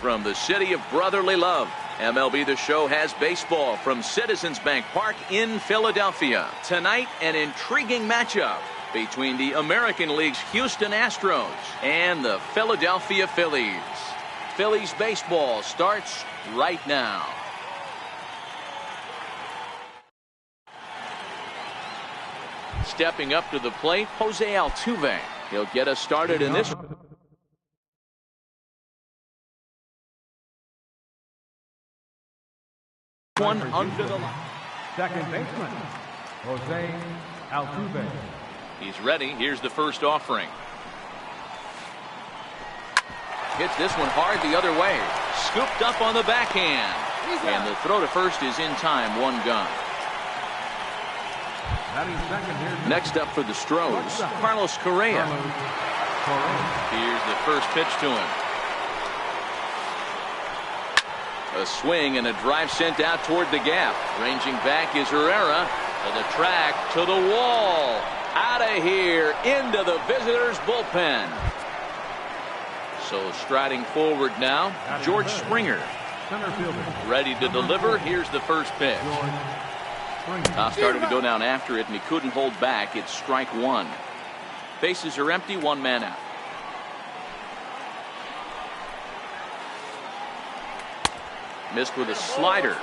from the city of brotherly love. MLB The Show has baseball from Citizens Bank Park in Philadelphia. Tonight, an intriguing matchup between the American League's Houston Astros and the Philadelphia Phillies. Phillies baseball starts right now. Stepping up to the plate, Jose Altuve. He'll get us started in this one under the line. Second baseman, Jose Altuve. He's ready. Here's the first offering. Hits this one hard the other way. Scooped up on the backhand. And the throw to first is in time. One gone. Next up for the Stros, Carlos Correa. Here's the first pitch to him. A swing and a drive sent out toward the gap. Ranging back is Herrera. To the track, to the wall. Out of here, into the visitors' bullpen. So striding forward now, George Springer. Ready to deliver. Here's the first pitch. Started to go down after it, and he couldn't hold back. It's strike one. Bases are empty, one man out. Missed with a slider.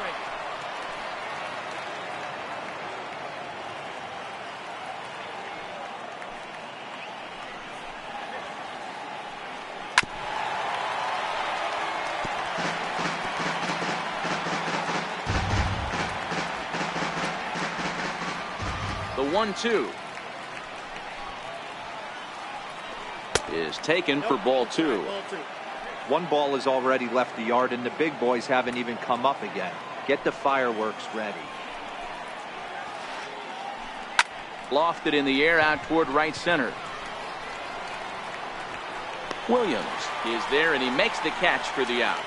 The 1-2 is taken for ball two. One ball has already left the yard, and the big boys haven't even come up again. Get the fireworks ready. Lofted in the air out toward right center. Williams is there, and he makes the catch for the out.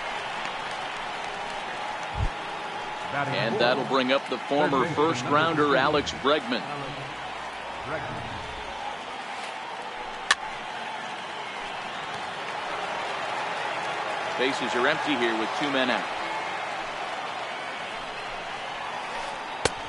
And that'll bring up the former first-rounder Alex Bregman. Bases are empty here with two men out.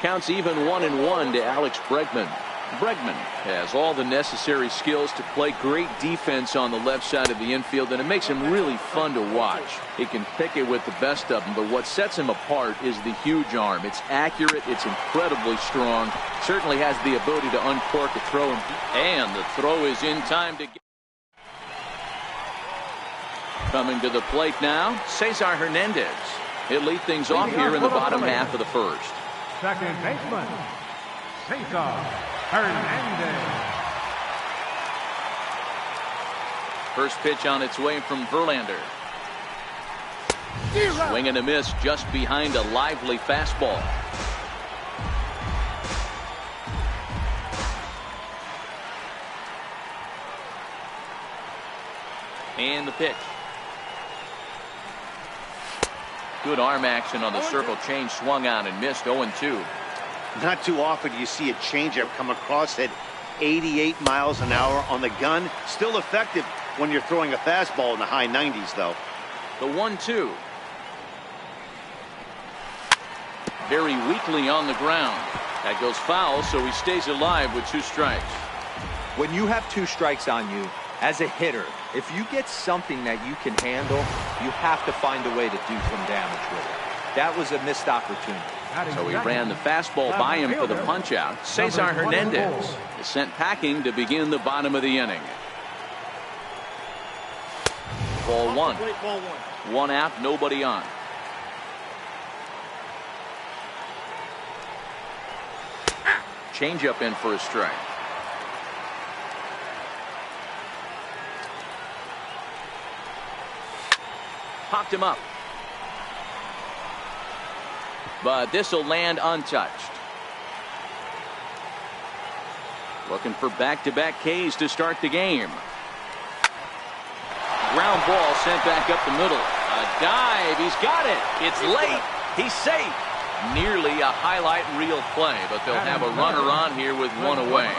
Counts even 1-1 to Alex Bregman. Bregman has all the necessary skills to play great defense on the left side of the infield, and it makes him really fun to watch. He can pick it with the best of them, but what sets him apart is the huge arm. It's accurate, it's incredibly strong, certainly has the ability to uncork a throw, and the throw is in time to get. Coming to the plate now, Cesar Hernandez. He'll lead things off here in the bottom half of the first. Second baseman, Cesar Hernandez. First pitch on its way from Verlander. Swing and a miss just behind a lively fastball. And the pitch. Good arm action on the circle change, swung on and missed. 0-2. Not too often do you see a changeup come across at 88 miles an hour on the gun. Still effective when you're throwing a fastball in the high 90s, though. The 1-2. Very weakly on the ground. That goes foul, so he stays alive with two strikes. When you have two strikes on you, as a hitter, if you get something that you can handle, you have to find a way to do some damage with it. That was a missed opportunity. So he ran the fastball by him for the punch-out. Cesar Hernandez is sent packing to begin the bottom of the inning. Ball one. One out, nobody on. Change up in for a strike. Popped him up. But this will land untouched. Looking for back-to-back Ks to start the game. Ground ball sent back up the middle. A dive. He's got it. It's late. He's safe. Nearly a highlight reel play, but they'll have a runner on here with one away.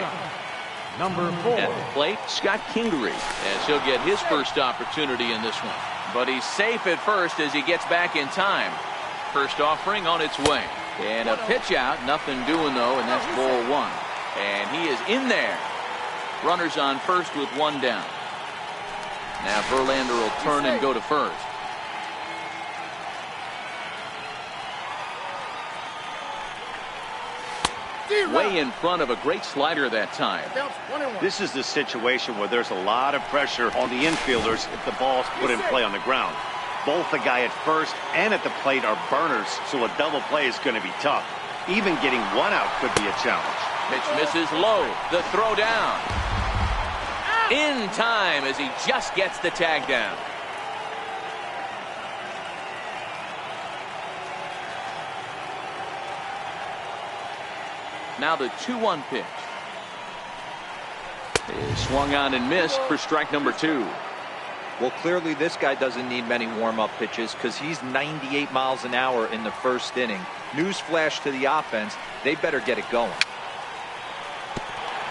Number 4. At the plate, Scott Kingery, as he'll get his first opportunity in this one. But he's safe at first as he gets back in time. First offering on its way. And a pitch out. Nothing doing, though, and that's ball one. And he is in there. Runners on first with one down. Now Verlander will turn and go to first. Way in front of a great slider that time. This is the situation where there's a lot of pressure on the infielders if the ball's put in play on the ground. Both the guy at first and at the plate are burners, so a double play is going to be tough. Even getting one out could be a challenge. Pitch misses low. The throw down. In time as he just gets the tag down. Now the 2-1 pitch. Is swung on and missed for strike number 2. Well, clearly this guy doesn't need many warm-up pitches because he's 98 miles an hour in the first inning. Newsflash to the offense, they better get it going.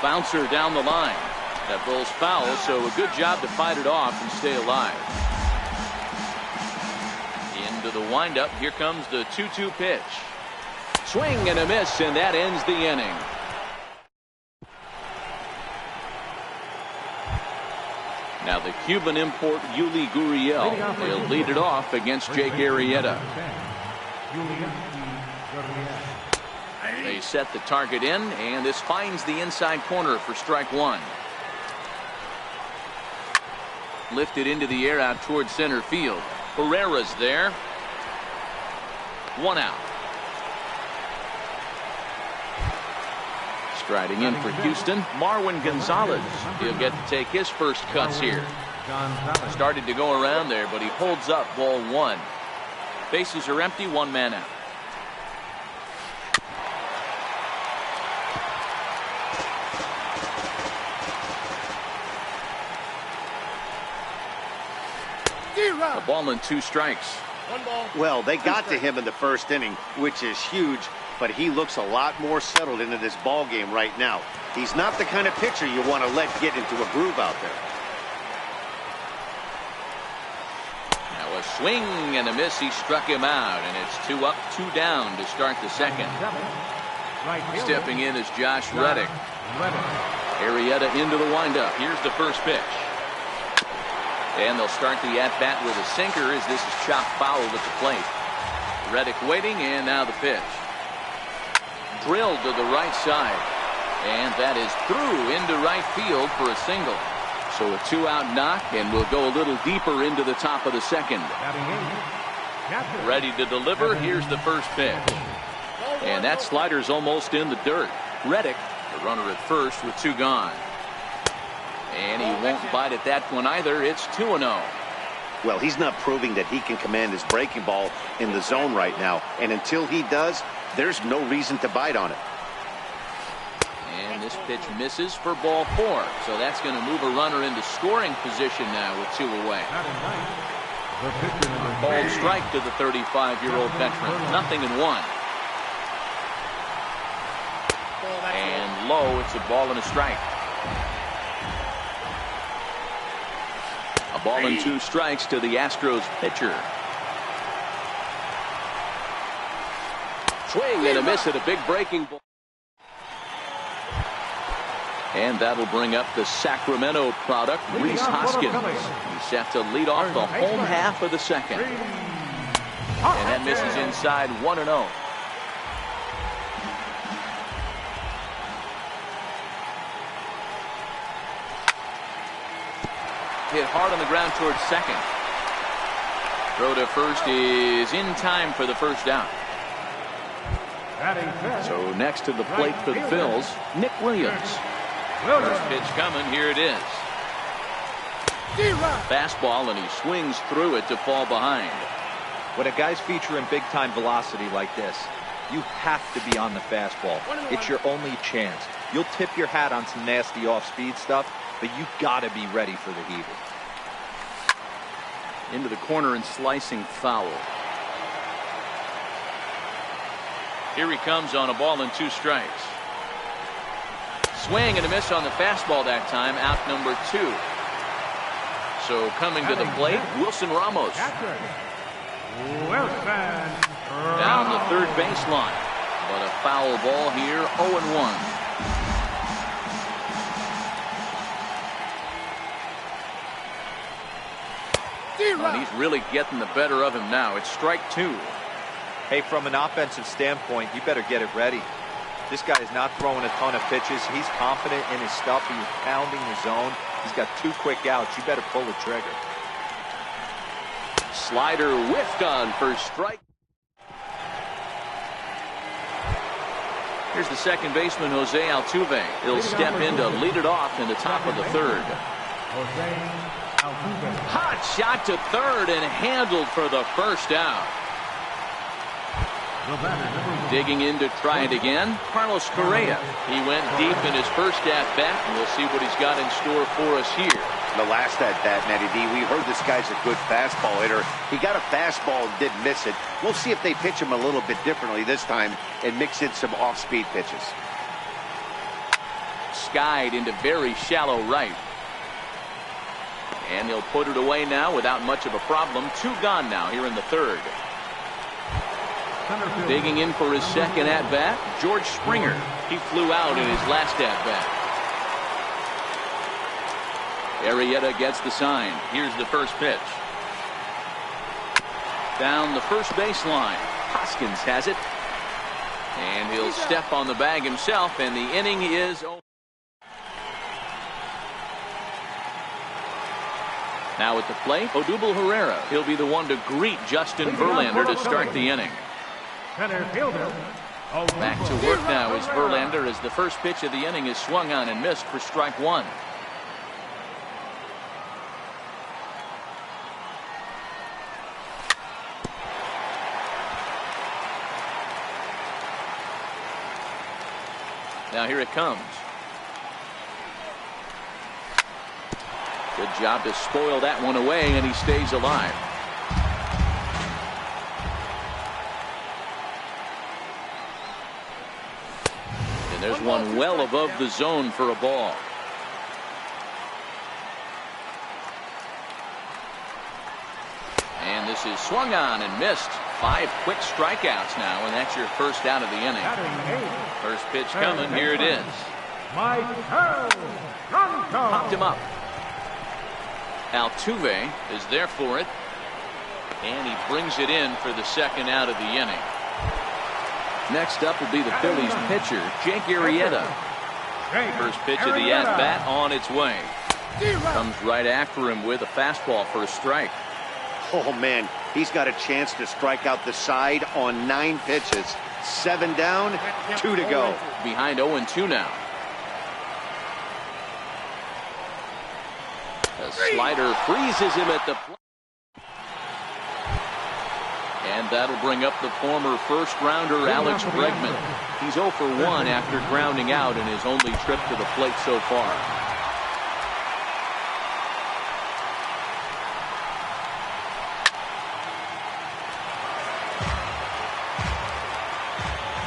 Bouncer down the line. That ball's foul, so a good job to fight it off and stay alive. Into the windup. Here comes the 2-2 pitch. Swing and a miss, and that ends the inning. Now the Cuban import Yuli Gurriel. They'll lead it off against Jake Arrieta. They set the target in, and this finds the inside corner for strike one. Lifted into the air out towards center field. Herrera's there. One out. Striding in for Houston, Marwin Gonzalez. He'll get to take his first cuts here. Started to go around there, but he holds up ball one. Bases are empty, one man out. A ball and 2 strikes. Well, they got to him in the first inning, which is huge, but he looks a lot more settled into this ball game right now. He's not the kind of pitcher you want to let get into a groove out there. Now a swing and a miss. He struck him out, and it's 2 up, 2 down to start the second. Stepping in is Josh Reddick. Arrieta into the windup. Here's the first pitch. And they'll start the at-bat with a sinker as this is chopped foul at the plate. Reddick waiting, and now the pitch. Drilled to the right side. And that is through into right field for a single. So a 2-out knock, and we'll go a little deeper into the top of the second. Ready to deliver. Here's the first pitch. And that slider's almost in the dirt. Reddick, the runner at first with 2 gone. And he won't bite at that one either. It's 2-0. Well, he's not proving that he can command his breaking ball in the zone right now. And until he does, there's no reason to bite on it. And this pitch misses for ball 4. So that's going to move a runner into scoring position now with 2 away. Ball strike to the 35-year-old veteran. 0-1. And low, it's a ball and a strike. A ball and 2 strikes to the Astros pitcher. Swing and a miss at a big breaking ball. And that'll bring up the Sacramento product, Rhys Hoskins. He's set to lead off the home half of the second. And that misses inside 1-0. Hit hard on the ground towards second. Throw to first is in time for the first down. So next to the plate for the Phils, Nick Williams. First pitch coming. Here it is. Fastball, and he swings through it to fall behind. When a guy's featuring big-time velocity like this, you have to be on the fastball. It's your only chance. You'll tip your hat on some nasty off-speed stuff, but you gotta be ready for the heater. Into the corner and slicing foul. Here he comes on a ball and 2 strikes. Swing and a miss on the fastball that time. Out number 2. So coming to the plate, Wilson Ramos. Catcher, Wilson Down the Ramos. third baseline. But a foul ball here, 0-1. And he's really getting the better of him now. It's strike 2. Hey, from an offensive standpoint, you better get it ready. This guy is not throwing a ton of pitches. He's confident in his stuff. He's pounding the zone. He's got 2 quick outs. You better pull the trigger. Slider whiffed on for strike. Here's the second baseman, Jose Altuve. He'll step in to lead it off in the top of the third. Jose Altuve. Hot shot to third and handled for the first out. The batter, number 1. Digging in to try it again, Carlos Correa. He went deep in his first at-bat, and we'll see what he's got in store for us here. The last at-bat, Matty D, we heard this guy's a good fastball hitter. He got a fastball and didn't miss it. We'll see if they pitch him a little bit differently this time and mix in some off-speed pitches. Skied into very shallow right. And he'll put it away now without much of a problem. 2 gone now here in the third. Center field. Digging in for his second at-bat, George Springer. He flew out in his last at-bat. Arrieta gets the sign. Here's the first pitch. Down the first baseline. Hoskins has it. And he'll step on the bag himself, and the inning is over. Now at the plate, Odubel Herrera. He'll be the one to greet Justin Verlander to start the inning. Center fielder. Back to work now is Verlander as the first pitch of the inning is swung on and missed for strike 1. Now here it comes. Good job to spoil that one away, and he stays alive. And there's one well above the zone for a ball. And this is swung on and missed. 5 quick strikeouts now, and that's your first out of the inning. First pitch coming. Here it is. Popped him up. Altuve is there for it, and he brings it in for the second out of the inning. Next up will be the Phillies pitcher, Jake Arrieta. First pitch of the at-bat on its way. Comes right after him with a fastball for a strike. Oh, man, he's got a chance to strike out the side on 9 pitches. 7 down, 2 to go. Behind 0-2 now. The slider freezes him at the plate. And that'll bring up the former first-rounder Alex Bregman. He's 0 for 1 after grounding out in his only trip to the plate so far.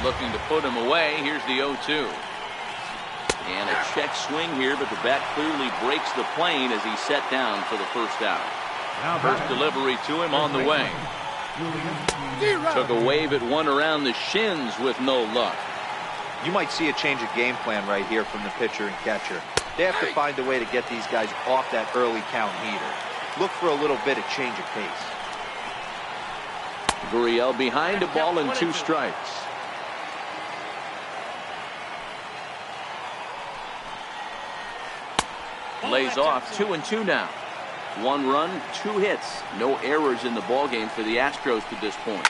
Looking to put him away. Here's the 0-2. And a check swing here, but the bat clearly breaks the plane as he's set down for the first out. First delivery to him on the way. Took a wave at one around the shins with no luck. You might see a change of game plan right here from the pitcher and catcher. They have to find a way to get these guys off that early count heater. Look for a little bit of change of pace. Gurriel behind a ball and 2 strikes. Lays off. 2-2 now. 1 run, 2 hits. No errors in the ballgame for the Astros to this point.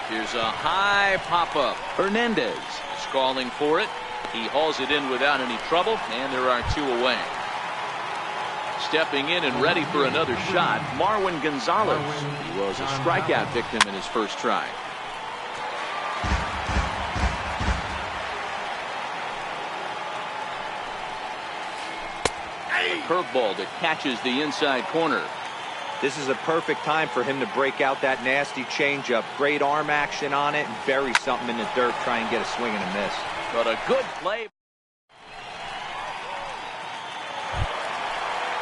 Here's a high pop-up. Hernandez scalding for it. He hauls it in without any trouble, and there are 2 away. Stepping in and ready for another shot, Marwin Gonzalez. He was a strikeout victim in his first try. Curveball that catches the inside corner. This is a perfect time for him to break out that nasty changeup. Great arm action on it and bury something in the dirt. Try and get a swing and a miss. But a good play.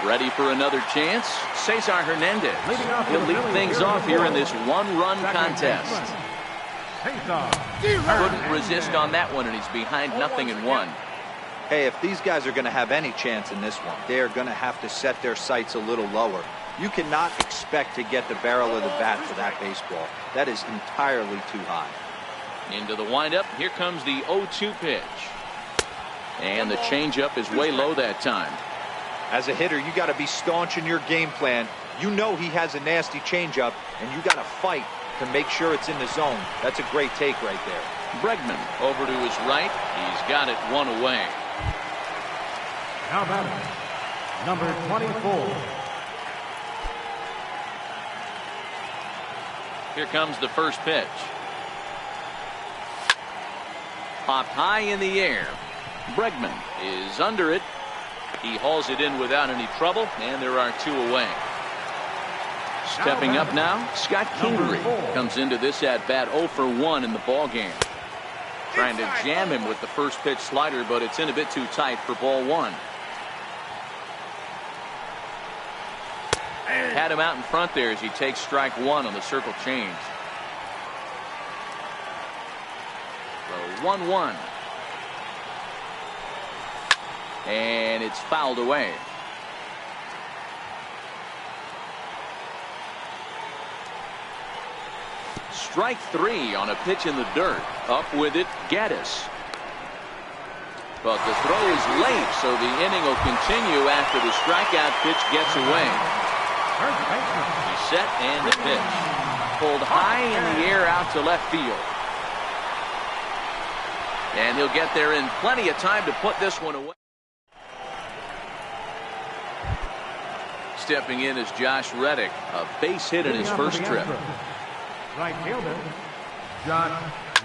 Ready for another chance? Cesar Hernandez. He'll lead things off here in this one-run contest. Couldn't resist on that one, and he's behind 0-1. Hey, if these guys are going to have any chance in this one, they are going to have to set their sights a little lower. You cannot expect to get the barrel of the bat to that baseball. That is entirely too high. Into the windup. Here comes the 0-2 pitch. And the changeup is way low that time. As a hitter, you got to be staunch in your game plan. You know he has a nasty changeup, and you got to fight to make sure it's in the zone. That's a great take right there. Bregman over to his right. He's got it one away. Now batting, number 24. Here comes the first pitch. Popped high in the air. Bregman is under it. He hauls it in without any trouble, and there are 2 away. Stepping up now, Scott Kingery comes into this at-bat 0 for 1 in the ballgame. Trying to jam him with the first pitch slider, but it's in a bit too tight for ball 1. Had him out in front there as he takes strike 1 on the circle change. So 1-1. And it's fouled away. Strike 3 on a pitch in the dirt. Up with it, Gaddis. But the throw is late, so the inning will continue after the strikeout pitch gets away. He's set and the pitch. Pulled high in the air out to left field. And he'll get there in plenty of time to put this one away. Stepping in is Josh Reddick, a base hit in his first trip. Right fielder, Josh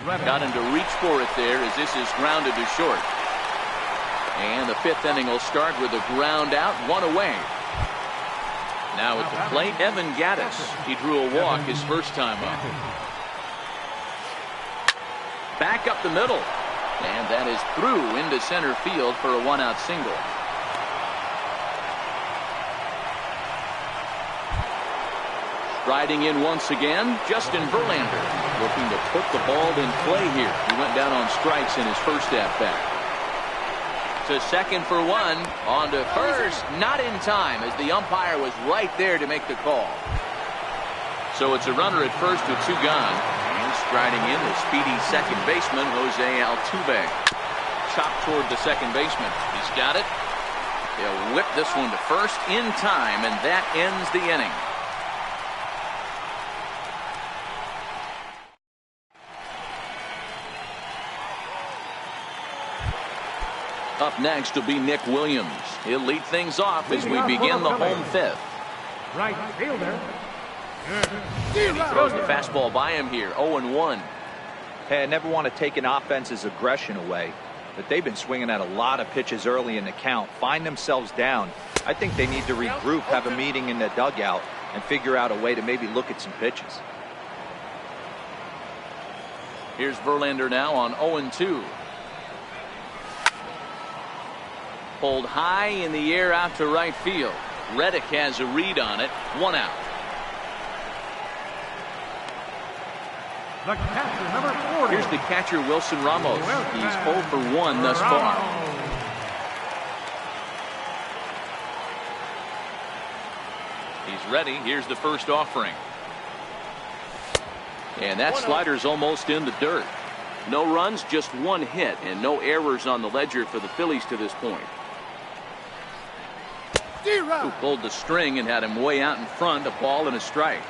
Reddick. Got him to reach for it there as this is grounded to short. And the 5th inning will start with a ground out, 1 away. Now at the plate, Evan Gaddis. He drew a walk his first time up. Back up the middle. And that is through into center field for a 1-out single. Riding in once again, Justin Verlander, looking to put the ball in play here. He went down on strikes in his first at-bat. To second for 1, on to first, not in time as the umpire was right there to make the call. So it's a runner at first with 2 gone. And striding in the speedy second baseman, Jose Altuve. Chopped toward the second baseman. He's got it. He'll whip this one to first in time, and that ends the inning. Up next will be Nick Williams. He'll lead things off as we begin the home 5th. Right fielder. And he throws the fastball by him here, 0-1. Hey, I never want to take an offense's aggression away, but they've been swinging at a lot of pitches early in the count. Find themselves down. I think they need to regroup, have a meeting in the dugout, and figure out a way to maybe look at some pitches. Here's Verlander now on 0-2. Pulled high in the air out to right field. Reddick has a read on it. 1 out. The catcher, number 40. Here's the catcher, Wilson Ramos. He's 0 for 1 thus far. He's ready. Here's the first offering. And that slider's almost in the dirt. No runs, just 1 hit, and no errors on the ledger for the Phillies to this point. Who pulled the string and had him way out in front, a ball and a strike.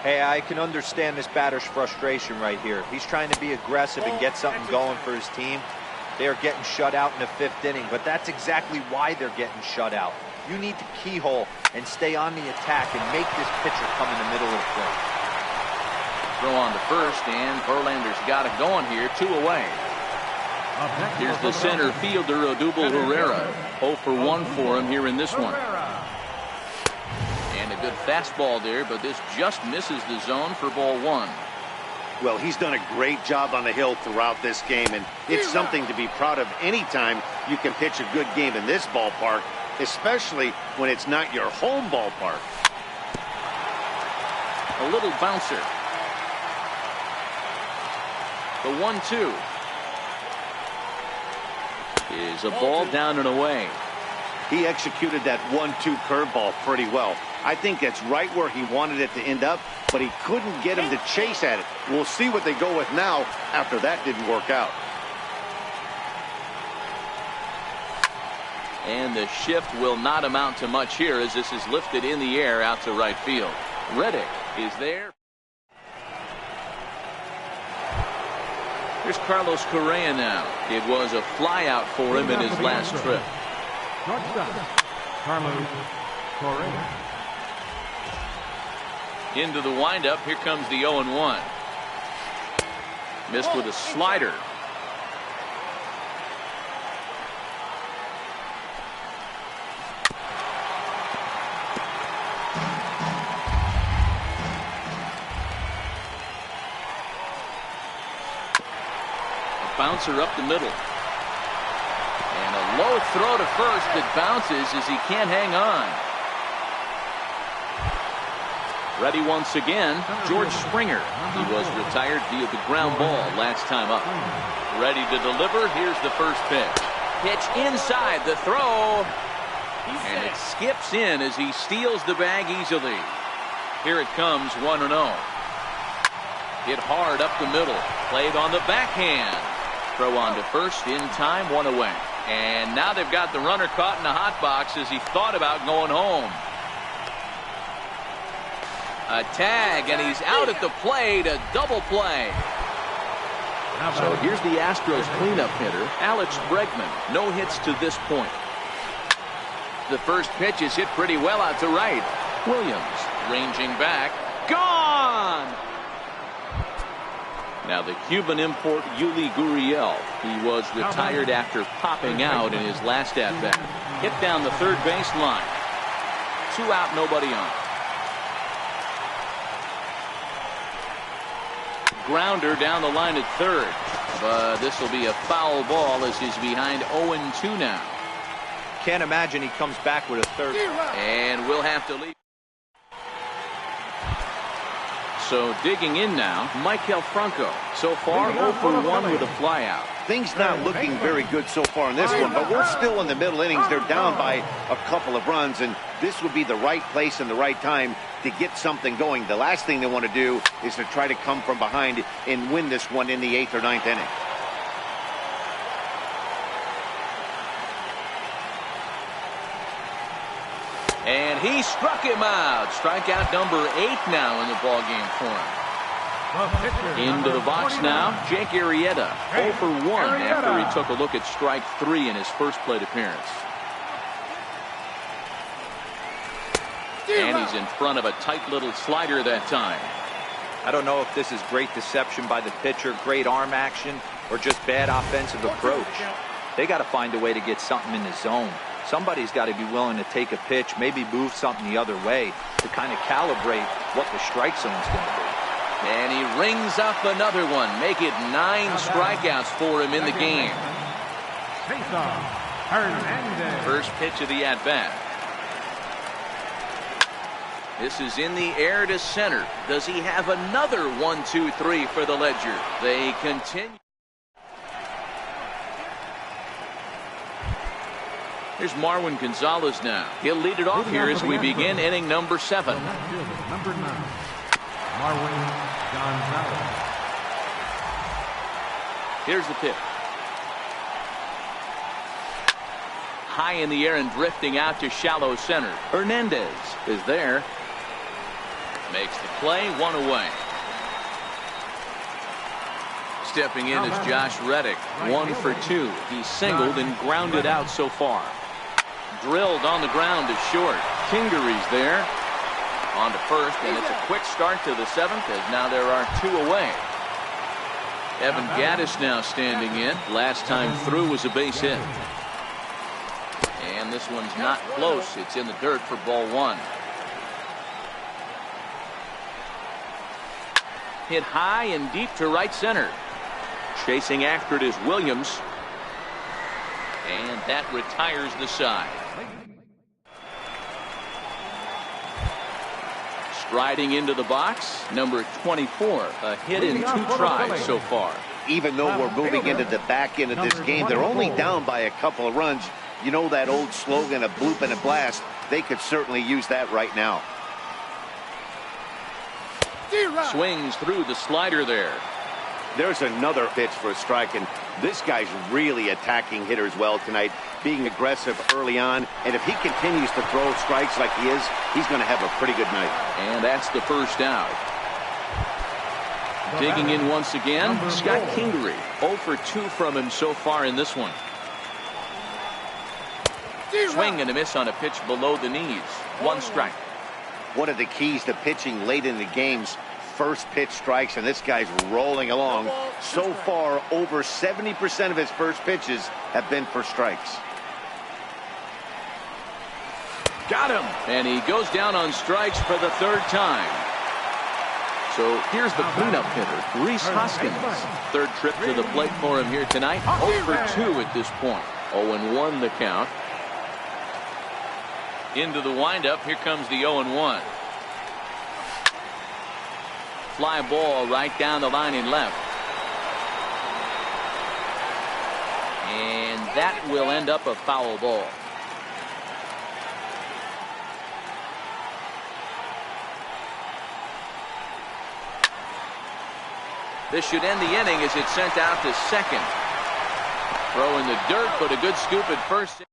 Hey, I can understand this batter's frustration right here. He's trying to be aggressive and get something going for his team. They are getting shut out in the 5th inning, but that's exactly why they're getting shut out. You need to keyhole and stay on the attack and make this pitcher come in the middle of the plate. Throw on to first, and Verlander's got it going here, 2 away. Here's the center fielder, Odubel Herrera. 0 for 1 for him here in this one. And a good fastball there, but this just misses the zone for ball 1. Well, he's done a great job on the hill throughout this game, and it's something to be proud of anytime you can pitch a good game in this ballpark especially when it's not your home ballpark. A little bouncer. The 1-2 is a ball down and away. He executed that 1-2 curveball pretty well. I think that's right where he wanted it to end up, but he couldn't get him to chase at it. We'll see what they go with now after that didn't work out. And the shift will not amount to much here as this is lifted in the air out to right field. Reddick is there. Here's Carlos Correa now. It was a flyout for him in his last trip. Carlos Correa. Into the windup. Here comes the 0-1. Missed with a slider. Bouncer up the middle. And a low throw to first that bounces as he can't hang on. Ready once again, George Springer. He was retired via the ground ball last time up. Ready to deliver. Here's the first pitch. Pitch inside the throw. And it skips in as he steals the bag easily. Here it comes, 1-0. Hit hard up the middle. Played on the backhand. Throw on to first in time, 1 away. And now they've got the runner caught in the hot box as he thought about going home. A tag, and he's out at the plate, a double play. So here's the Astros cleanup hitter, Alex Bregman. No hits to this point. The first pitch is hit pretty well out to right. Williams ranging back. Gone! Now the Cuban import Yuli Gurriel. He was retired after popping out in his last at-bat. Hit down the third baseline. 2 out, nobody on. Grounder down the line at third. But this will be a foul ball as he's behind 0-2 now. Can't imagine he comes back with a third. And we'll have to leave. So digging in now, Maikel Franco. So far 0 for 1 with a flyout. Things not looking very good so far in this one, but we're still in the middle innings. They're down by a couple of runs, and this would be the right place and the right time to get something going. The last thing they want to do is to try to come from behind and win this one in the 8th or 9th inning. And he struck him out. Strikeout number 8 now in the ballgame for him. Into the box now, Jake Arrieta. 0 for 1 after he took a look at strike 3 in his first plate appearance. And he's in front of a tight little slider that time. I don't know if this is great deception by the pitcher, great arm action, or just bad offensive approach. They got to find a way to get something in the zone. Somebody's got to be willing to take a pitch, maybe move something the other way to kind of calibrate what the strike zone is going to be. And he rings up another one. Make it 9 strikeouts for him in the game. First pitch of the at-bat. This is in the air to center. Does he have another 1, 2, 3 for the Ledger? They continue. Here's Marwin Gonzalez now. He'll lead it off here as we begin inning number 7. Number 9, Marwin Gonzalez. Here's the pitch. High in the air and drifting out to shallow center. Hernandez is there. Makes the play, 1 away. Stepping in is Josh Reddick. 1 for 2. He's singled and grounded out so far. Drilled on the ground to short. Kingery's there. On to first, and it's a quick start to the 7th as now there are 2 away. Evan Gattis now standing in. Last time through was a base hit. And this one's not close. It's in the dirt for ball 1. Hit high and deep to right center. Chasing after it is Williams. And that retires the side. Riding into the box, number 24, a hit in 2 tries so far. Even though we're moving into the back end of this game, they're only down by a couple of runs. You know that old slogan, a bloop and a blast? They could certainly use that right now. Swings through the slider there. There's another pitch for a strike, and this guy's really attacking hitters well tonight, being aggressive early on. And if he continues to throw strikes like he is, he's going to have a pretty good night. And that's the first out. Digging in once again, Scott Kingery. 0 for 2 from him so far in this one. Swing and a miss on a pitch below the knees. 1 strike. One of the keys to pitching late in the games, first pitch strikes, and this guy's rolling along. So far, over 70% of his first pitches have been for strikes. Got him. And he goes down on strikes for the 3rd time. So here's the cleanup hitter, Reese Hoskins. 3rd trip to the plate for him here tonight. 0 for 2 at this point. 0-1 the count. Into the windup. Here comes the 0-1. Fly ball right down the line in left. And that will end up a foul ball. This should end the inning as it's sent out to second. Throw in the dirt, but a good scoop at first.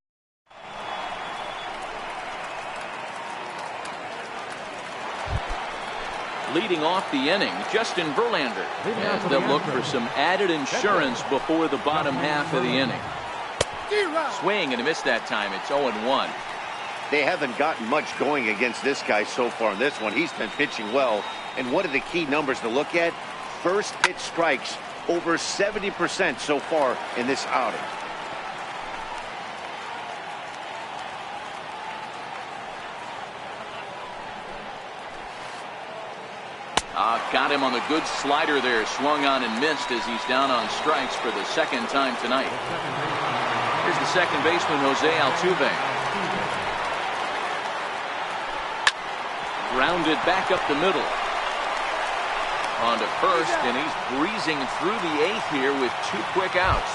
Leading off the inning, Justin Verlander. As they'll look for some added insurance before the bottom half of the inning. Swing and a miss that time. It's 0-1. They haven't gotten much going against this guy so far in this one. He's been pitching well. And what are the key numbers to look at? First pitch strikes, over 70% so far in this outing. Got him on the good slider there. Swung on and missed as he's down on strikes for the 2nd time tonight. Here's the second baseman, Jose Altuve. Grounded back up the middle. On to first, and he's breezing through the 8th here with 2 quick outs.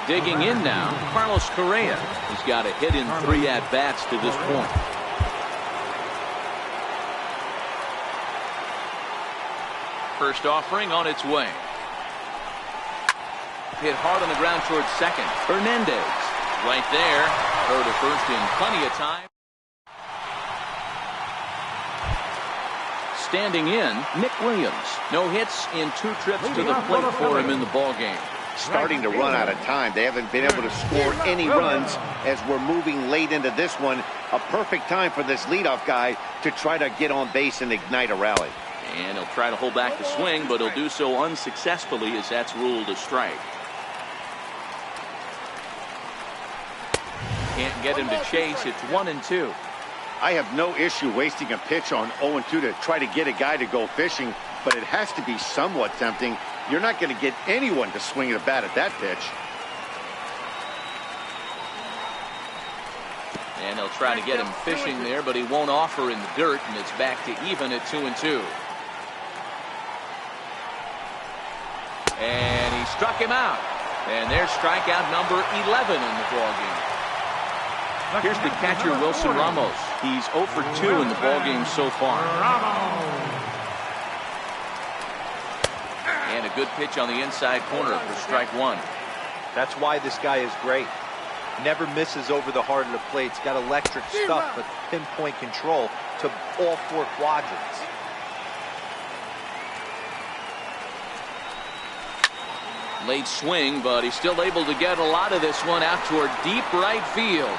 Digging in now, Carlos Correa. He's got a hit in 3 at-bats to this point. First offering on its way. Hit hard on the ground towards second. Hernandez right there. Throw to first in plenty of time. Standing in, Nick Williams. No hits in 2 trips to the plate for him in the ballgame. Starting to run out of time. They haven't been able to score any runs as we're moving late into this one. A perfect time for this leadoff guy to try to get on base and ignite a rally. And he'll try to hold back the swing, but he'll do so unsuccessfully as that's ruled a strike. Can't get him to chase. It's 1-2. I have no issue wasting a pitch on 0-2 to try to get a guy to go fishing, but it has to be somewhat tempting. You're not going to get anyone to swing a bat at that pitch. And they'll try to get him fishing there, but he won't offer in the dirt, and it's back to even at 2-2. And he struck him out. And there's strikeout number 11 in the ballgame. Here's the catcher, Wilson Ramos. He's 0 for 2 in the ballgame so far. And a good pitch on the inside corner for strike 1. That's why this guy is great. Never misses over the heart of the plate. He's got electric stuff, but pinpoint control to all 4 quadrants. Late swing, but he's still able to get a lot of this one out toward deep right field.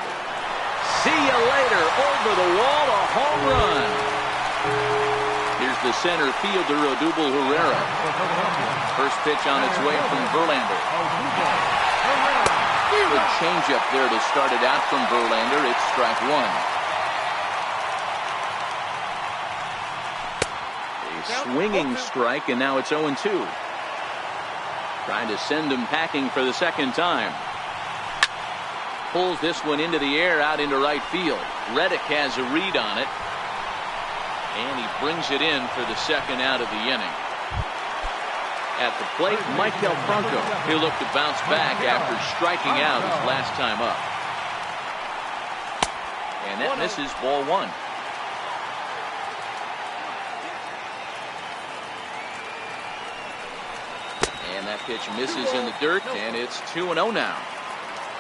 See you later. Over the wall, a home run. Here's the center fielder, Odubel Herrera. First pitch on its way from Verlander. Good changeup there to start it out from Verlander. It's strike 1. A swinging strike, and now it's 0-2. Trying to send him packing for the 2nd time. Pulls this one into the air out into right field. Reddick has a read on it. And he brings it in for the second out of the inning. At the plate, Michael Franco. He'll look to bounce back after striking out his last time up. And that misses, ball one. And that pitch misses in the dirt, and it's 2-0 now.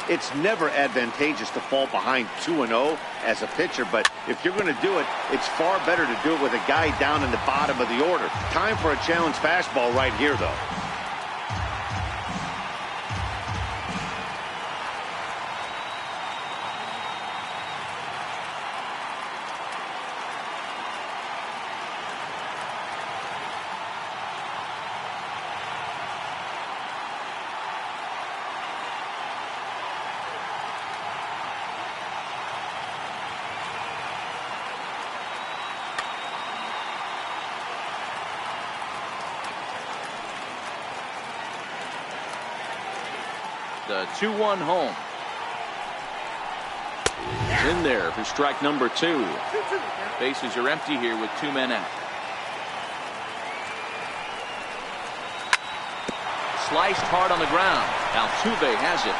It's never advantageous to fall behind 2-0 as a pitcher, but if you're going to do it, it's far better to do it with a guy down in the bottom of the order. Time for a challenge fastball right here, though. The 2-1 home. He's in there for strike number 2. Bases are empty here with 2 men out. Sliced hard on the ground. Altuve has it.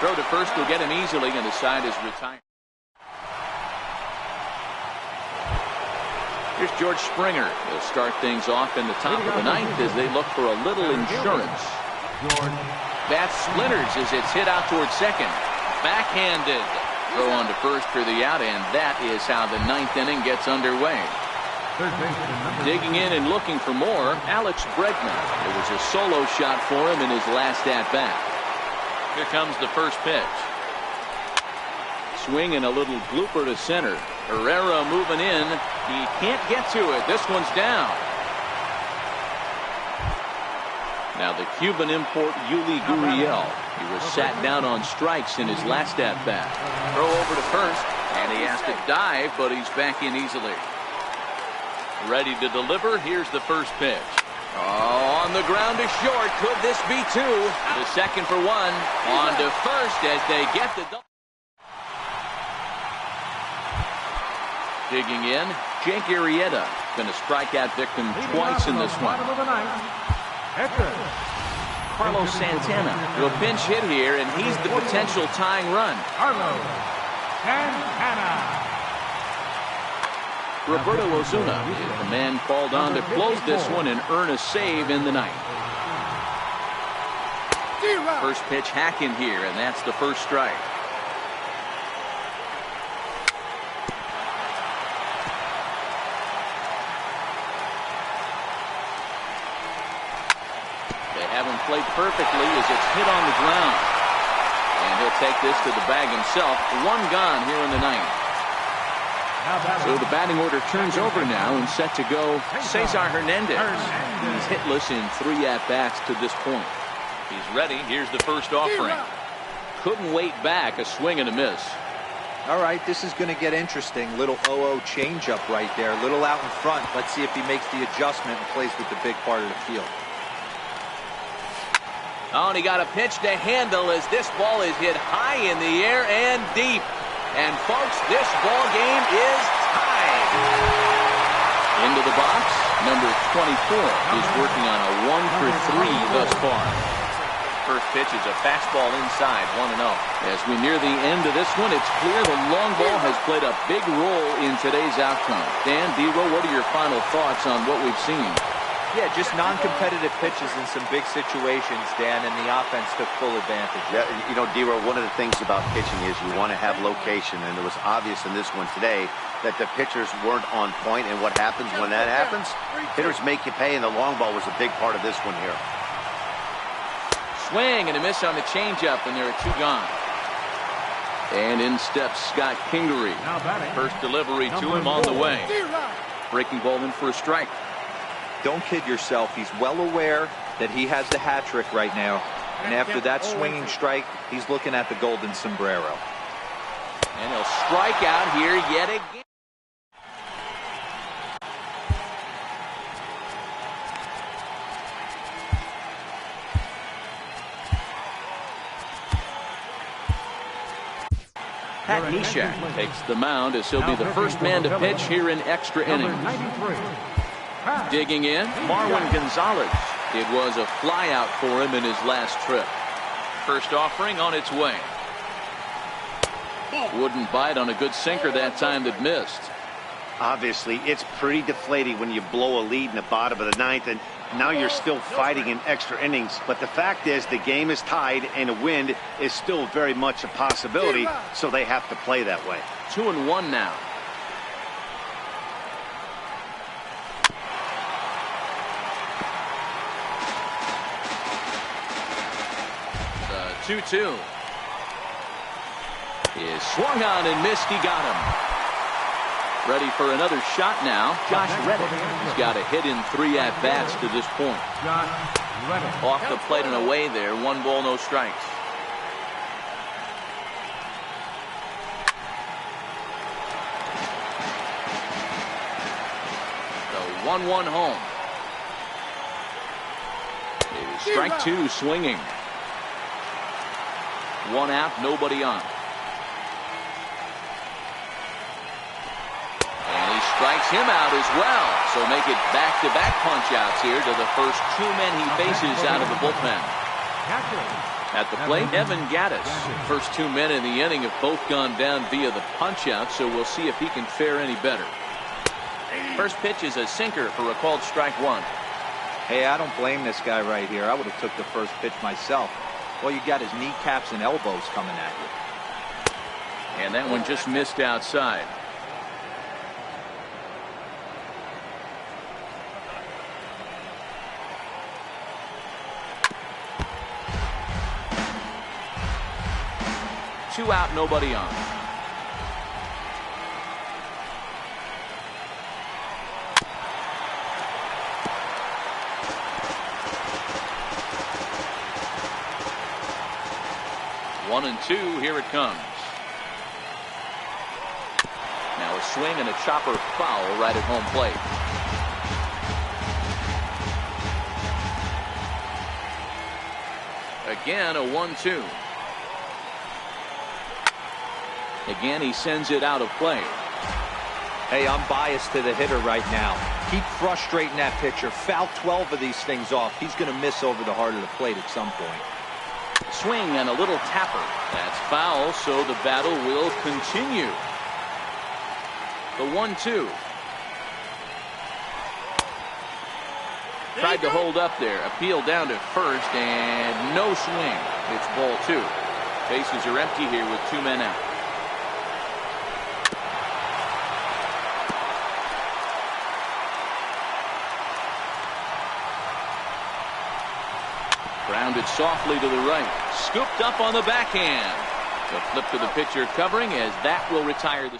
Throw to first will get him easily, and the side is retired. Here's George Springer. He'll start things off in the top of the 9th as they look for a little insurance. Bat splinters as it's hit out towards second. Backhanded. Throw on to first for the out, and that is how the 9th inning gets underway. Digging in and looking for more, Alex Bregman. It was a solo shot for him in his last at-bat. Here comes the first pitch. Swing and a little blooper to center. Herrera moving in. He can't get to it. This one's down. Now the Cuban import Yuli Gurriel. He was sat down on strikes in his last at-bat. Throw over to first, and he has to dive, but he's back in easily. Ready to deliver. Here's the first pitch. Oh, on the ground to short. Could this be 2? The second for 1. On to first as they get the double. Digging in, Jake Arrieta. Going to strike out victim twice in this one. Carlos Santana to a pinch hit here, and he's the potential tying run. Carlos Santana. Roberto Osuna is the man called on to close this one and earn a save in the 9th. First pitch hacking here, and that's the first strike. Haven't played perfectly as it's hit on the ground. And he'll take this to the bag himself. 1 gone here in the 9th. So the batting order turns over now and set to go Cesar Hernandez. He's hitless in 3 at-bats to this point. He's ready. Here's the first offering. Couldn't wait back. A swing and a miss. All right, this is going to get interesting. Little 0-0 changeup right there. Little out in front. Let's see if he makes the adjustment and plays with the big part of the field. Oh, and he got a pitch to handle as this ball is hit high in the air and deep. And, folks, this ball game is tied. Into the box, number 24 is working on a 1 for 3 thus far. First pitch is a fastball inside, 1-0. As we near the end of this one, it's clear the long ball has played a big role in today's outcome. Dan, D-Row, what are your final thoughts on what we've seen? Yeah, just non-competitive pitches in some big situations, Dan, and the offense took full advantage. Yeah, you know, D-Row, one of the things about pitching is you want to have location, and it was obvious in this one today that the pitchers weren't on point, and what happens when that happens? Hitters make you pay, and the long ball was a big part of this one here. Swing and a miss on the changeup, and there are 2 gone. And in steps Scott Kingery. First delivery to him on the way. Breaking ball in for a strike. Don't kid yourself. He's well aware that he has the hat trick right now. And after that swinging strike, he's looking at the golden sombrero. And he'll strike out here yet again. Pat Neshek takes the mound as he'll be the first man to pitch here in extra innings. Digging in, Marwin Gonzalez. It was a flyout for him in his last trip. First offering on its way. Wouldn't bite on a good sinker that time that missed. Obviously, it's pretty deflating when you blow a lead in the bottom of the ninth, and now you're still fighting in extra innings. But the fact is, the game is tied, and a win is still very much a possibility, so they have to play that way. 2-1 now. The 2-2 is swung on and missed. He got him. Ready for another shot now. Josh Reddick. He's got a hit in 3 at-bats to this point. Off the plate and away there. 1 ball, no strikes. The 1-1 home. It is strike 2 swinging. 1 out, nobody on. Strikes him out as well. So make it back-to-back punch-outs here to the first 2 men he faces out of the bullpen. At the plate, Evan Gattis. First 2 men in the inning have both gone down via the punch-out, so we'll see if he can fare any better. First pitch is a sinker for a called strike 1. Hey, I don't blame this guy right here. I would have took the first pitch myself. Well, you got his kneecaps and elbows coming at you. And that one just missed outside. Two out, nobody on. One and 2, here it comes. Now a swing and a chopper foul right at home plate. Again, a 1-2. Again, he sends it out of play. Hey, I'm biased to the hitter right now. Keep frustrating that pitcher. Foul 12 of these things off. He's going to miss over the heart of the plate at some point. Swing and a little tapper. That's foul, so the battle will continue. The 1-2. Tried to hold up there. Appeal down to first, and no swing. It's ball 2. Bases are empty here with 2 men out. Grounded softly to the right. Scooped up on the backhand. The flip to the pitcher covering as that will retire the.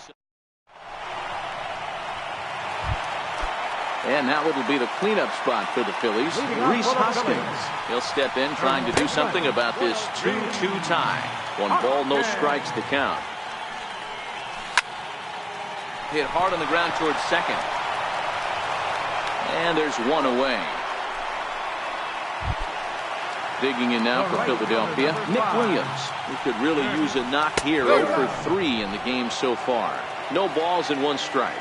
And now it'll be the cleanup spot for the Phillies. Rhys Hoskins. He'll step in trying to do something about this 2-2 tie. 1 ball, no strikes to count. Hit hard on the ground towards second. And there's 1 away. Digging in now for Philadelphia, Nick Williams, who could really use a knock here. 0 for 3 in the game so far. No balls and 1 strike.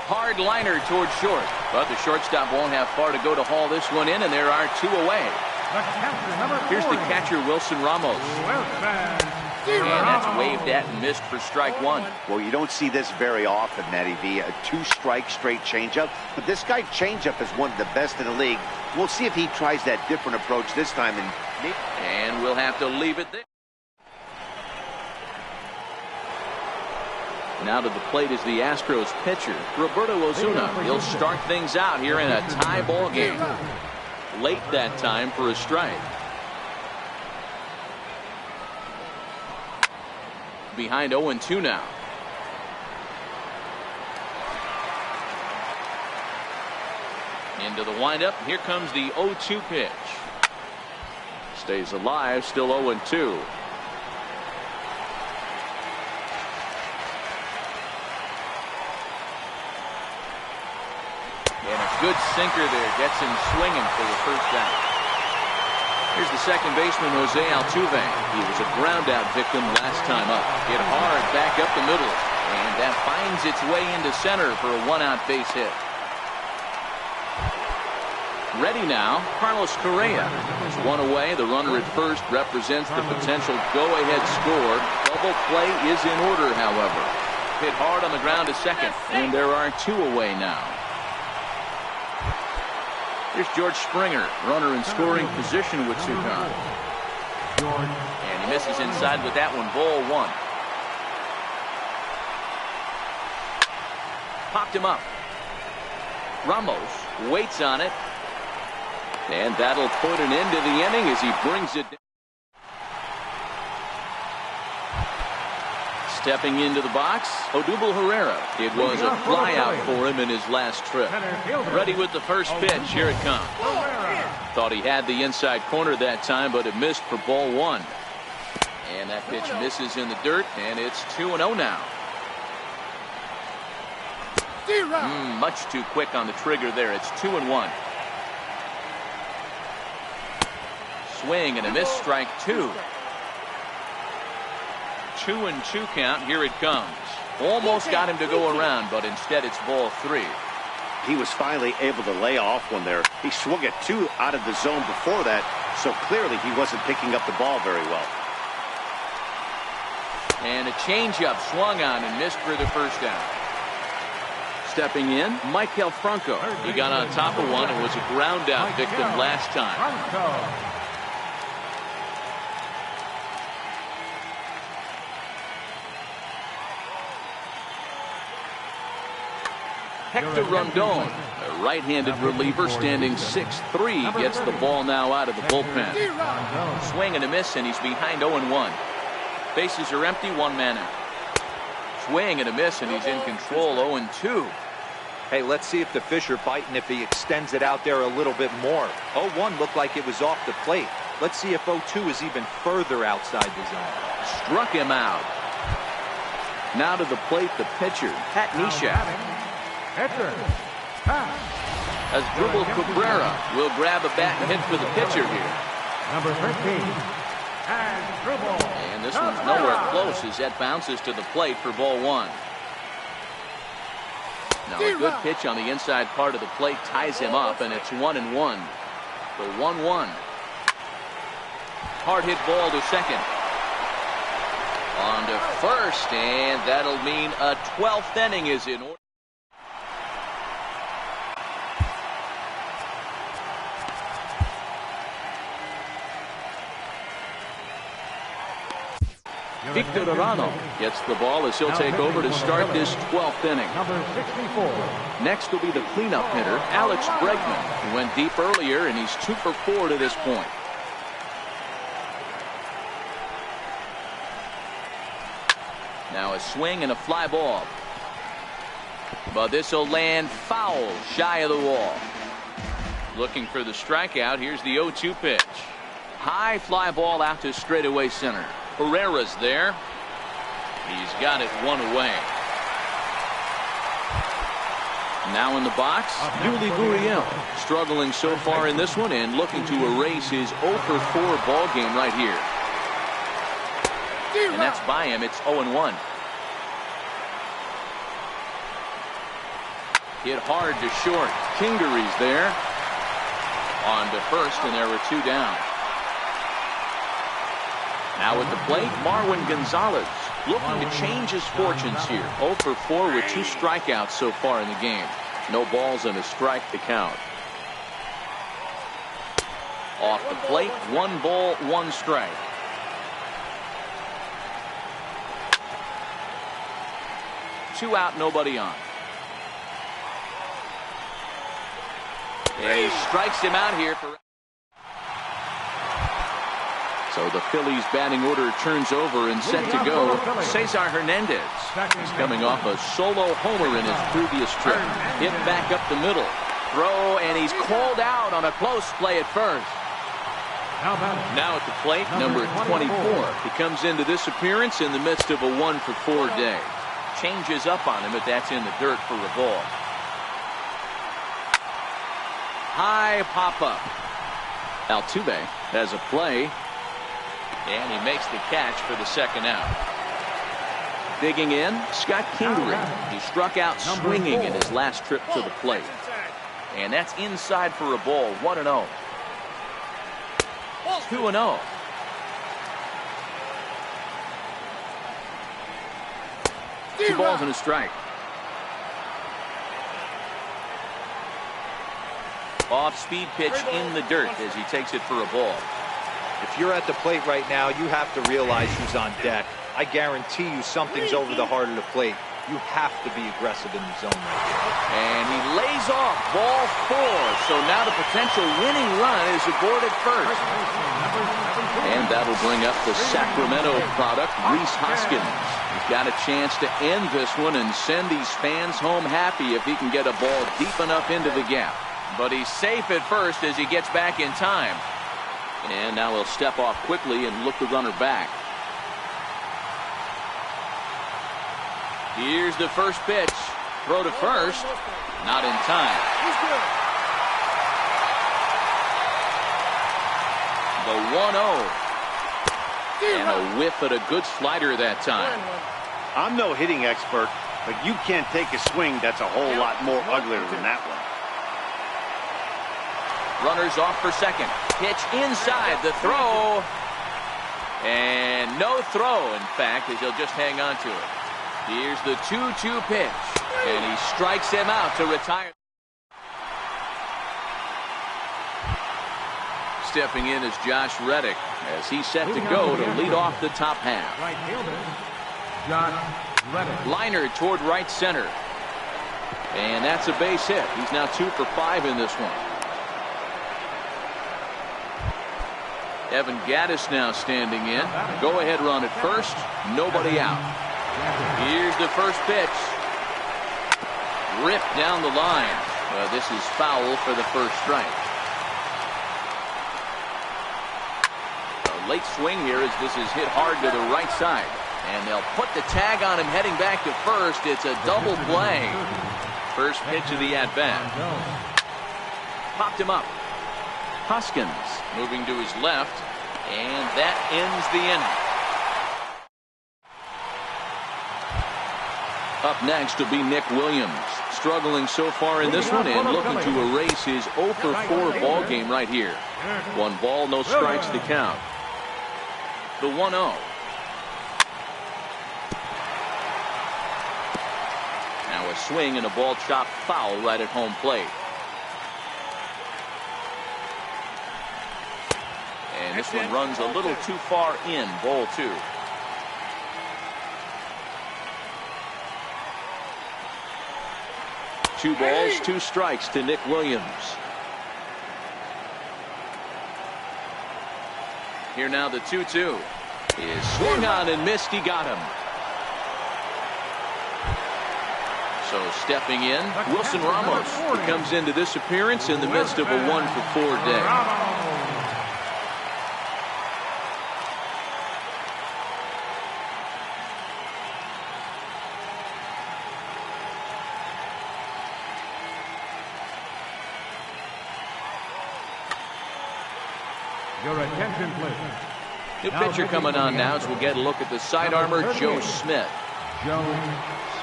Hard liner towards short, but the shortstop won't have far to go to haul this one in, and there are 2 away. Here's the catcher, Wilson Ramos. And that's waved at and missed for strike 1. Well, you don't see this very often, Matty V. A 2-strike straight changeup. But this guy's changeup is one of the best in the league. We'll see if he tries that different approach this time. And we'll have to leave it there. Now to the plate is the Astros pitcher, Roberto Osuna. He'll start things out here in a tie ball game. Late that time for a strike. Behind 0-2 now. Into the windup. Here comes the 0-2 pitch. Stays alive. Still 0-2. And a good sinker there. Gets him swinging for the first out. Here's the second baseman, Jose Altuve. He was a ground-out victim last time up. Hit hard back up the middle. And that finds its way into center for a one-out base hit. Ready now, Carlos Correa. There's one away. The runner at first represents the potential go-ahead score. Double play is in order, however. Hit hard on the ground to second. And there are two away now. Here's George Springer, runner in scoring position with two gone. And he misses inside with that one, ball one. Popped him up. Ramos waits on it. And that'll put an end to the inning as he brings it down. Stepping into the box, Odubel Herrera. It was a flyout for him in his last trip. Ready with the first pitch. Here it comes. Thought he had the inside corner that time, but it missed for ball one. And that pitch misses in the dirt, and it's 2-0 now. Much too quick on the trigger there. It's 2-1. Swing and a miss, strike two. 2-2 count. Here it comes. Almost got him to go around, but instead it's ball three. He was finally able to lay off one there. He swung at two out of the zone before that, so clearly he wasn't picking up the ball very well. And a changeup swung on and missed for the first down. Stepping in, Maikel Franco. He got on top of one and was a ground out victim last time. Hector Rondon, a right-handed reliever standing 6'3", gets the ball now out of the bullpen. Swing and a miss, and he's behind 0-1. Bases are empty, one man out. Swing and a miss, and he's in control, 0-2. Hey, let's see if the fish are biting if he extends it out there a little bit more. 0-1 looked like it was off the plate. Let's see if 0-2 is even further outside the zone. Struck him out. Now to the plate, the pitcher, Pat Neshek. Asdrubal Cabrera will grab a bat and hit for the pitcher here. Number 13, Asdrubal. And this one's nowhere close as that bounces to the plate for ball one. Now a good pitch on the inside part of the plate ties him up, and it's 1-1. The 1-1. Hard hit ball to second. On to first, and that'll mean a 12th inning is in order. Victor Arano gets the ball as he'll take over to start this 12th inning. Number 64. Next will be the cleanup hitter, Alex Bregman. He went deep earlier, and he's 2 for 4 to this point. Now a swing and a fly ball. But this will land foul, shy of the wall. Looking for the strikeout. Here's the 0-2 pitch. High fly ball out to straightaway center. Herrera's there. He's got it one away. Now in the box, Yuli Gurriel. Struggling so far in this one and looking to erase his 0 for 4 ball game right here. And that's by him. It's 0-1. Hit hard to short. Kingery's there. On to first, and there were 2 down. Now at the plate, Marwin Gonzalez looking to change his fortunes here. 0 for 4 with 2 strikeouts so far in the game. No balls and a strike to count. Off the plate, 1 ball, 1 strike. Two out, nobody on. And he strikes him out here for. So the Phillies batting order turns over and set to go. Cesar Hernandez. He's coming off a solo homer in his previous trip. Hit back up the middle. Throw, and he's called out on a close play at first. Now at the plate, number 24. He comes into this appearance in the midst of a 1 for 4 day. Changes up on him, but that's in the dirt for a ball. High pop up. Altuve has a play, and he makes the catch for the second out. Digging in, Scott Kingery. He struck out swinging in his last trip to the plate. And that's inside for a ball. 1-0. 2-0. Two balls and a strike. Off-speed pitch in the dirt as he takes it for a ball. If you're at the plate right now, you have to realize who's on deck. I guarantee you something's over the heart of the plate. You have to be aggressive in the zone right here. And he lays off ball 4. So now the potential winning run is aboard at first. And that'll bring up the Sacramento product, Rhys Hoskins. He's got a chance to end this one and send these fans home happy if he can get a ball deep enough into the gap. But he's safe at first as he gets back in time. And now he'll step off quickly and look the runner back. Here's the first pitch. Throw to first. Not in time. The 1-0. And a whiff at a good slider that time. I'm no hitting expert, but you can't take a swing that's a whole lot more uglier than that one. Runners off for second. Pitch inside. The throw. And no throw, in fact, as he'll just hang on to it. Here's the 2-2 pitch. And he strikes him out to retire. Stepping in is Josh Reddick as he's set to go to lead off the top half. Right fielder, Josh Reddick. Liner toward right center. And that's a base hit. He's now 2 for 5 in this one. Evan Gattis now standing in. Go ahead run at first. Nobody out. Here's the first pitch. Ripped down the line. Well, this is foul for the first strike. A late swing here as this is hit hard to the right side. And they'll put the tag on him heading back to first. It's a double play. First pitch of the at-bat. Popped him up. Hoskins moving to his left. And that ends the inning. Up next will be Nick Williams. Struggling so far in this one and looking to erase his 0 for 4 ball game right here. 1 ball, no strikes to count. The 1-0. Now a swing and a ball chopped foul right at home plate. And this one runs a little too far in. Ball 2. Two balls, 2 strikes to Nick Williams. Here now the 2-2 is swung on and missed. He got him. So stepping in, Wilson Ramos, who comes into this appearance in the midst of a 1 for 4 day. Your attention, please. New pitcher coming on now as we'll get a look at the side armor, Joe Smith. Joe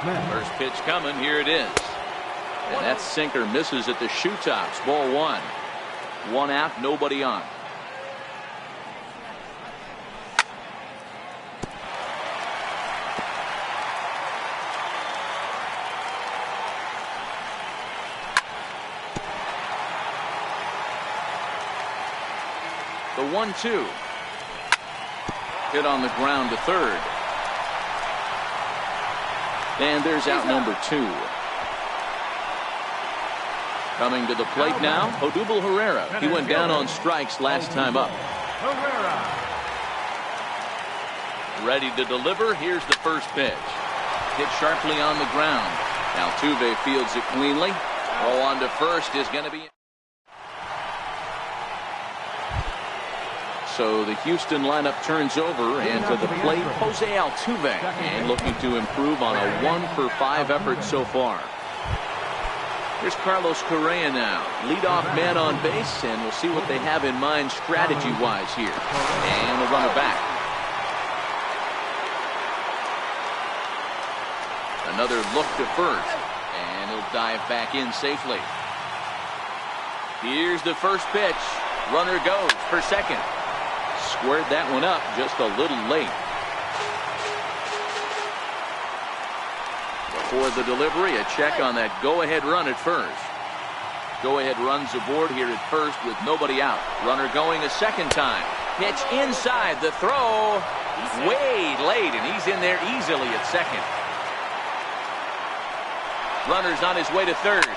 Smith. First pitch coming. Here it is. And that sinker misses at the shoe tops. Ball 1. 1 out, nobody on. The 1-2. Hit on the ground to third. And there's out number 2. Coming to the plate now, Odubel Herrera. He went down on strikes last time up. Ready to deliver. Here's the first pitch. Hit sharply on the ground. Altuve fields it cleanly. Throw on to first is going to be... So the Houston lineup turns over, and to the plate, Jose Altuve, and looking to improve on a 1 for 5 effort so far. Here's Carlos Correa now. Leadoff man on base, and we'll see what they have in mind strategy-wise here. And the runner back. Another look to first, and he'll dive back in safely. Here's the first pitch. Runner goes for second. Squared that one up just a little late. For the delivery, a check on that go-ahead run at first. Go-ahead runs aboard here at first with nobody out. Runner going a second time. Pitch inside. The throw way late, and he's in there easily at second. Runner's on his way to third.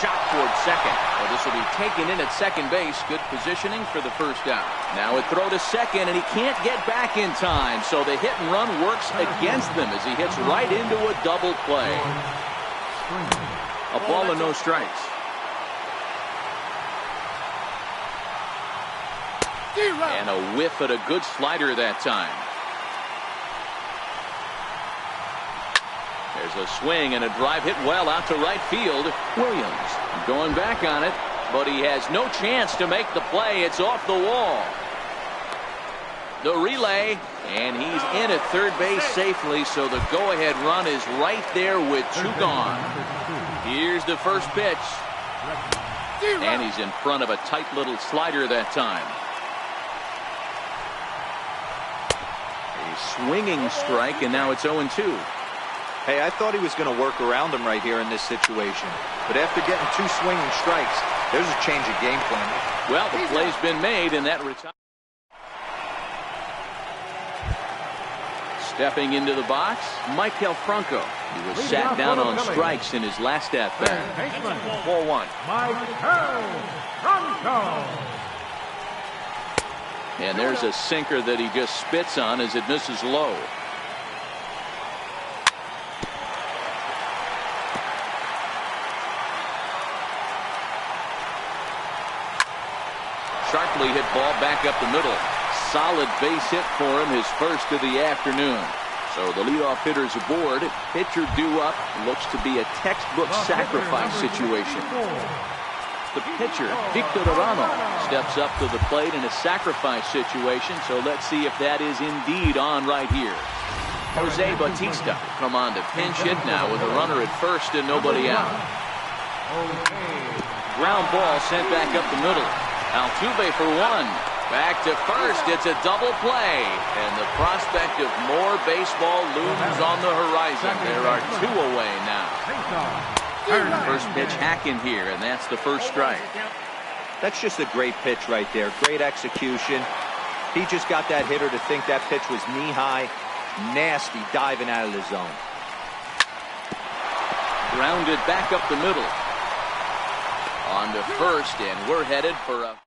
Shot toward second. Well, this will be taken in at second base. Good positioning for the first out. Now a throw to second, and he can't get back in time. So the hit and run works against them as he hits right into a double play. A ball and no strikes. And a whiff at a good slider that time. There's a swing and a drive hit well out to right field. Williams going back on it, but he has no chance to make the play. It's off the wall. The relay, and he's in at third base safely, so the go-ahead run is right there with two gone. Here's the first pitch, and he's in front of a tight little slider that time. A swinging strike, and now it's 0-2. Hey, I thought he was going to work around him right here in this situation. But after getting two swinging strikes, there's a change of game plan. Well, the play's been made, and that retires. Stepping into the box, Maikel Franco. He was sat down on strikes in his last at-bat. 4-1. Maikel Franco. And there's a sinker that he just spits on as it misses low. Sharply hit ball back up the middle. Solid base hit for him, his first of the afternoon. So the leadoff hitter's aboard. Pitcher due up. Looks to be a textbook sacrifice situation. The pitcher, Victor Arano, steps up to the plate in a sacrifice situation. So let's see if that is indeed on right here. Jose Bautista come on to pinch hit now with a runner at first and nobody out. Ground ball sent back up the middle. Altuve for one. Back to first. It's a double play. And the prospect of more baseball looms on the horizon. There are two away now. First pitch hacking here, and that's the first strike. That's just a great pitch right there. Great execution. He just got that hitter to think that pitch was knee-high. Nasty diving out of the zone. Grounded back up the middle. On to first, and we're headed for a...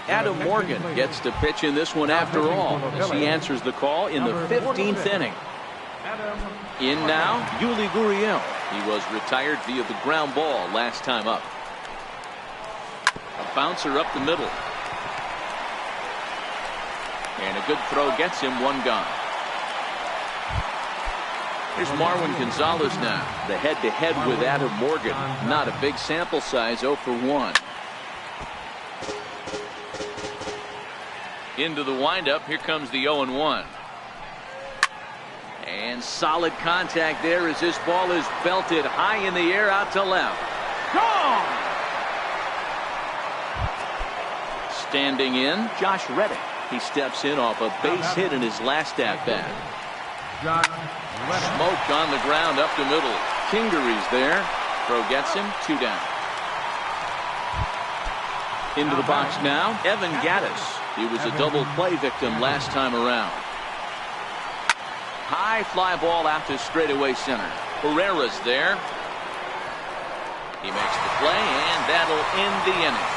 Adam Morgan gets to pitch in this one after all, as he answers the call in the 15th inning. In now, Yuli Gurriel. He was retired via the ground ball last time up. A bouncer up the middle. And a good throw gets him one gone. Here's Marwin Gonzalez now. The head-to-head with Adam Morgan. Not a big sample size, 0 for 1. Into the windup. Here comes the 0-1. And solid contact there as this ball is belted high in the air out to left. Gone! Standing in, Josh Reddick. He steps in off a base hit in his last at-bat. Smoke on the ground up the middle. Kingery's there. Throw gets him, 2 down. Into the box now, Evan Gattis. He was a double play victim last time around. High fly ball out to straightaway center. Herrera's there. He makes the play, and that'll end the inning.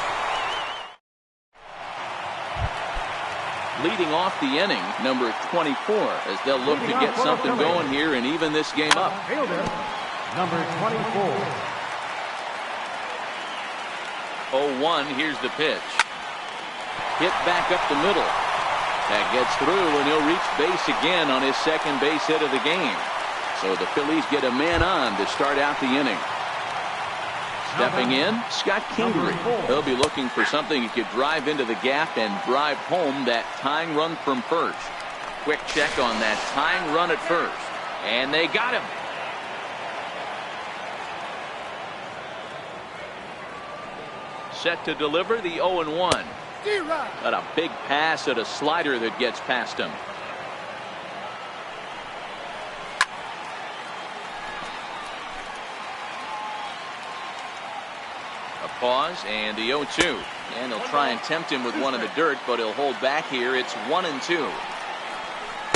Leading off the inning, number 24, as they'll look to get something going here and even this game up. Number 24. 0-1, here's the pitch. hit back up the middle. That gets through, and he'll reach base again on his second base hit of the game. So the Phillies get a man on to start out the inning. Stepping in, Scott Kingery. He'll be looking for something he could drive into the gap and drive home that tying run from first. Quick check on that tying run at first. And they got him. Set to deliver the 0-1. Got a big pass at a slider that gets past him. A pause and the 0-2. And they'll try and tempt him with one in the dirt, but he'll hold back here. It's 1-2.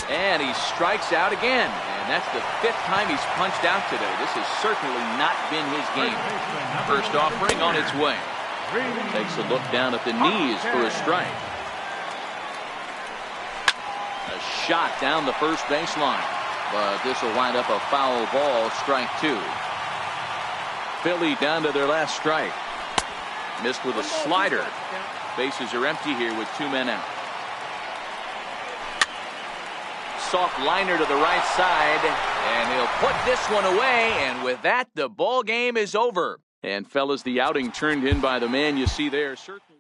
And he strikes out again. And that's the 5th time he's punched out today. This has certainly not been his game. First offering on its way. Takes a look down at the knees for a strike. A shot down the first baseline. But this will wind up a foul ball, strike 2. Philly down to their last strike. Missed with a slider. Bases are empty here with 2 men out. Soft liner to the right side, and he'll put this one away, and with that the ball game is over. And fellas, the outing turned in by the man you see there certainly